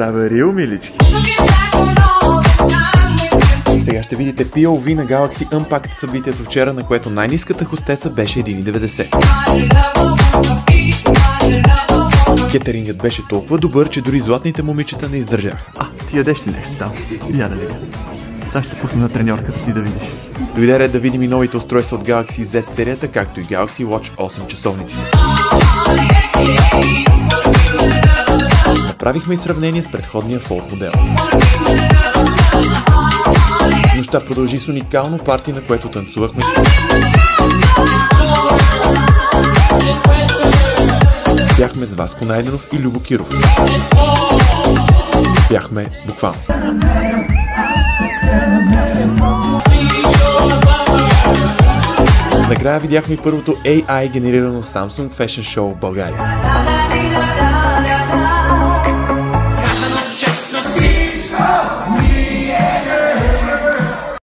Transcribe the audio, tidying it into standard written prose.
Абе, Рил, милички. Сега ще видите POV на Galaxy Unpacked събитието вчера, на което най-ниската хостеса беше 1,90. Кетерингът беше толкова добър, че дори златните момичета не издържаха. Ти ядеш ли нещо там? Я да видя. Сега ще пусна на треньорката ти да видиш. Дойде ред да видим и новите устройства от Galaxy Z серията, както и Galaxy Watch 8 часовници. Направихме и сравнение с предходния Fold модел. Нощта продължи с уникално парти, на което танцувахме. Бяхме с Васко Найденов и Любо Киров. Бяхме буквално. Накрая видяхме и първото AI генерирано Samsung Fashion Show в България.